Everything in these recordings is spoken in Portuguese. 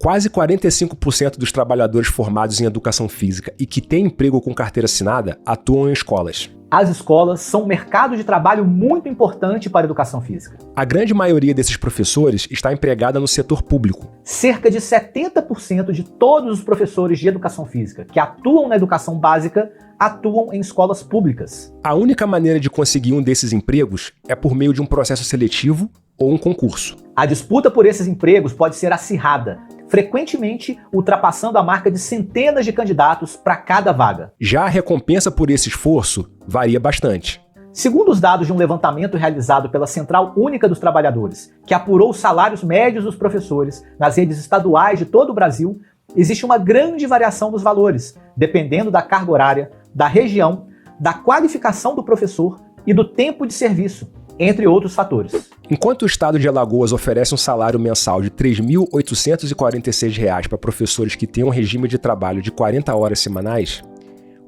Quase 45% dos trabalhadores formados em educação física e que têm emprego com carteira assinada atuam em escolas. As escolas são um mercado de trabalho muito importante para a educação física. A grande maioria desses professores está empregada no setor público. Cerca de 70% de todos os professores de educação física que atuam na educação básica atuam em escolas públicas. A única maneira de conseguir um desses empregos é por meio de um processo seletivo ou um concurso. A disputa por esses empregos pode ser acirrada, frequentemente ultrapassando a marca de centenas de candidatos para cada vaga. Já a recompensa por esse esforço varia bastante. Segundo os dados de um levantamento realizado pela Central Única dos Trabalhadores, que apurou os salários médios dos professores nas redes estaduais de todo o Brasil, existe uma grande variação dos valores, dependendo da carga horária, da região, da qualificação do professor e do tempo de serviço, entre outros fatores. Enquanto o estado de Alagoas oferece um salário mensal de R$ 3.846 para professores que têm um regime de trabalho de 40 horas semanais,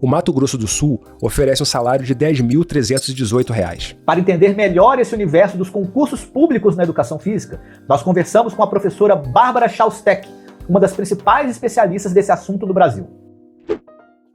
o Mato Grosso do Sul oferece um salário de R$ 10.318. Para entender melhor esse universo dos concursos públicos na educação física, nós conversamos com a professora Bárbara Chaustek, uma das principais especialistas desse assunto no Brasil.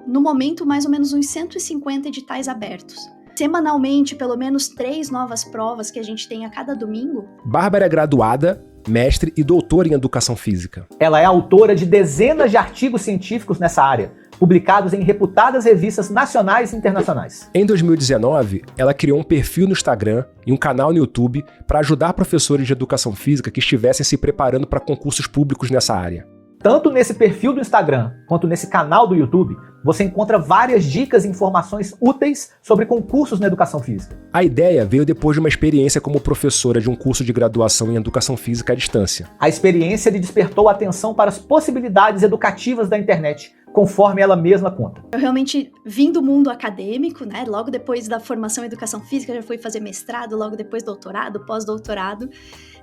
No momento, mais ou menos uns 150 editais abertos. Semanalmente, pelo menos 3 novas provas que a gente tem a cada domingo. Bárbara é graduada, mestre e doutora em educação física. Ela é autora de dezenas de artigos científicos nessa área, publicados em reputadas revistas nacionais e internacionais. Em 2019, ela criou um perfil no Instagram e um canal no YouTube para ajudar professores de educação física que estivessem se preparando para concursos públicos nessa área. Tanto nesse perfil do Instagram quanto nesse canal do YouTube, você encontra várias dicas e informações úteis sobre concursos na educação física. A ideia veio depois de uma experiência como professora de um curso de graduação em educação física à distância. A experiência lhe despertou a atenção para as possibilidades educativas da internet, conforme ela mesma conta. Eu realmente vim do mundo acadêmico, né? Logo depois da formação em educação física, já fui fazer mestrado, logo depois doutorado, pós-doutorado.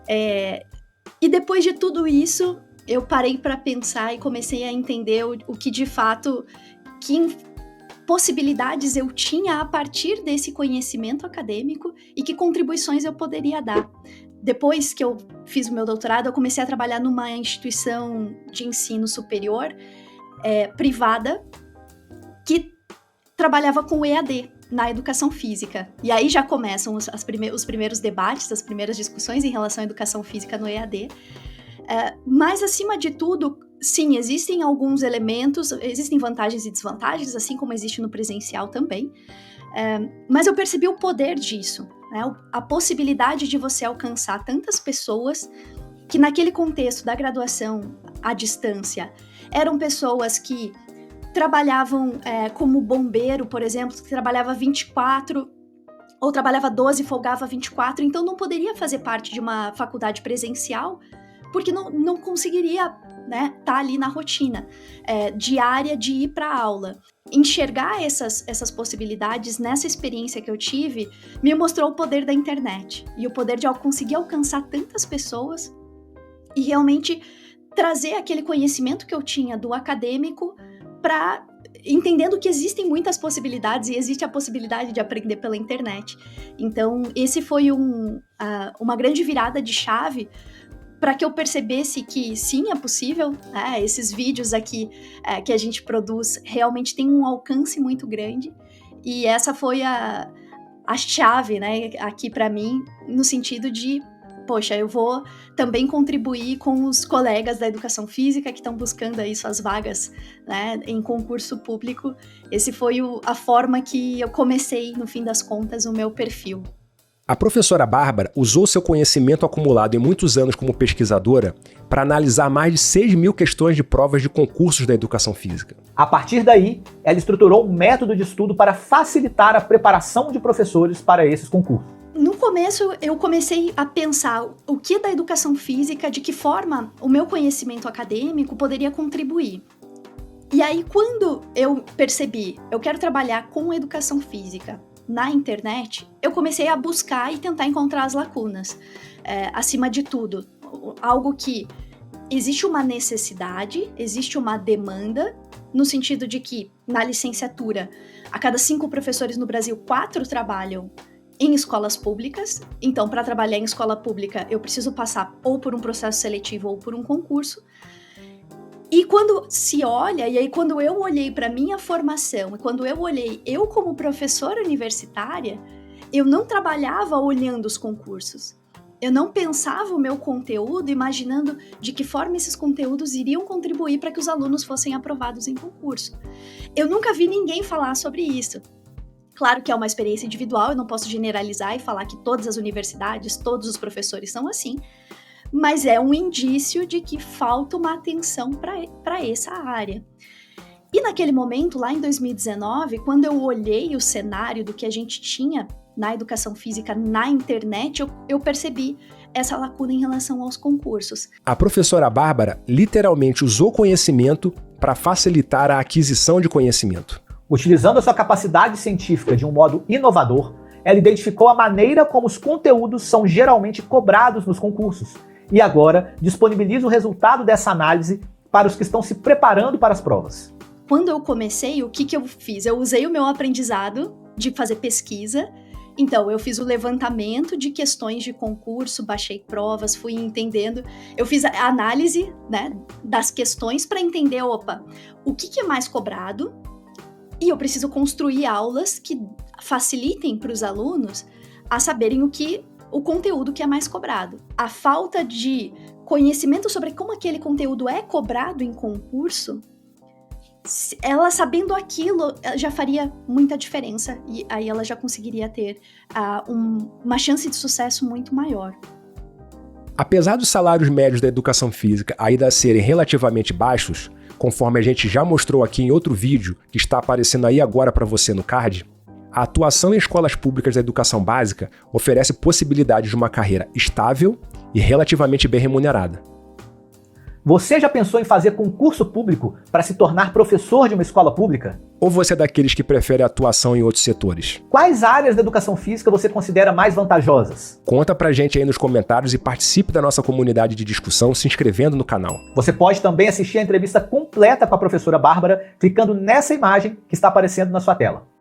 E depois de tudo isso, eu parei para pensar e comecei a entender o que de fato, que possibilidades eu tinha a partir desse conhecimento acadêmico e que contribuições eu poderia dar. Depois que eu fiz o meu doutorado, eu comecei a trabalhar numa instituição de ensino superior privada que trabalhava com EAD na educação física. E aí já começam os primeiros debates, as primeiras discussões em relação à educação física no EAD. Mas, acima de tudo, sim, existem alguns elementos, existem vantagens e desvantagens, assim como existe no presencial também, mas eu percebi o poder disso, né? A possibilidade de você alcançar tantas pessoas que naquele contexto da graduação à distância eram pessoas que trabalhavam como bombeiro, por exemplo, que trabalhava 24 ou trabalhava 12 e folgava 24, então não poderia fazer parte de uma faculdade presencial porque não conseguiria, né, tá ali na rotina diária de ir para a aula. Enxergar essas possibilidades nessa experiência que eu tive me mostrou o poder da internet e o poder de conseguir alcançar tantas pessoas e realmente trazer aquele conhecimento que eu tinha do acadêmico para entendendo que existem muitas possibilidades e existe a possibilidade de aprender pela internet. Então, esse foi uma grande virada de chave para que eu percebesse que sim, é possível, né? Esses vídeos aqui que a gente produz realmente tem um alcance muito grande, e essa foi a chave, né, aqui para mim, no sentido de, poxa, eu vou também contribuir com os colegas da educação física que estão buscando aí suas vagas, né, em concurso público. Esse foi a forma que eu comecei, no fim das contas, o meu perfil. A professora Bárbara usou seu conhecimento acumulado em muitos anos como pesquisadora para analisar mais de 6.000 questões de provas de concursos da educação física. A partir daí, ela estruturou um método de estudo para facilitar a preparação de professores para esses concursos. No começo, eu comecei a pensar o que da educação física, de que forma o meu conhecimento acadêmico poderia contribuir. E aí, quando eu percebi, eu quero trabalhar com educação física na internet, eu comecei a buscar e tentar encontrar as lacunas. Acima de tudo, algo que existe uma necessidade, existe uma demanda, no sentido de que, na licenciatura, a cada 5 professores no Brasil, 4 trabalham em escolas públicas. Então, para trabalhar em escola pública, eu preciso passar ou por um processo seletivo ou por um concurso. E quando se olha, e aí quando eu olhei para minha formação, e quando eu olhei eu como professora universitária, eu não trabalhava olhando os concursos. Eu não pensava o meu conteúdo imaginando de que forma esses conteúdos iriam contribuir para que os alunos fossem aprovados em concurso. Eu nunca vi ninguém falar sobre isso. Claro que é uma experiência individual, eu não posso generalizar e falar que todas as universidades, todos os professores são assim, mas é um indício de que falta uma atenção para essa área. E naquele momento, lá em 2019, quando eu olhei o cenário do que a gente tinha na educação física, na internet, eu percebi essa lacuna em relação aos concursos. A professora Bárbara literalmente usou conhecimento para facilitar a aquisição de conhecimento. Utilizando a sua capacidade científica de um modo inovador, ela identificou a maneira como os conteúdos são geralmente cobrados nos concursos e agora disponibiliza o resultado dessa análise para os que estão se preparando para as provas. Quando eu comecei, o que eu fiz? Eu usei o meu aprendizado de fazer pesquisa. Então, eu fiz o levantamento de questões de concurso, baixei provas, fui entendendo. Eu fiz a análise, né, das questões para entender, o que é mais cobrado, e eu preciso construir aulas que facilitem para os alunos a saberem o conteúdo que é mais cobrado. A falta de conhecimento sobre como aquele conteúdo é cobrado em concurso, ela sabendo aquilo já faria muita diferença e aí ela já conseguiria ter uma chance de sucesso muito maior. Apesar dos salários médios da educação física ainda serem relativamente baixos, conforme a gente já mostrou aqui em outro vídeo que está aparecendo aí agora para você no card, a atuação em escolas públicas da educação básica oferece possibilidades de uma carreira estável e relativamente bem remunerada. Você já pensou em fazer concurso público para se tornar professor de uma escola pública? Ou você é daqueles que prefere a atuação em outros setores? Quais áreas da educação física você considera mais vantajosas? Conta pra gente aí nos comentários e participe da nossa comunidade de discussão se inscrevendo no canal. Você pode também assistir a entrevista completa com a professora Bárbara clicando nessa imagem que está aparecendo na sua tela.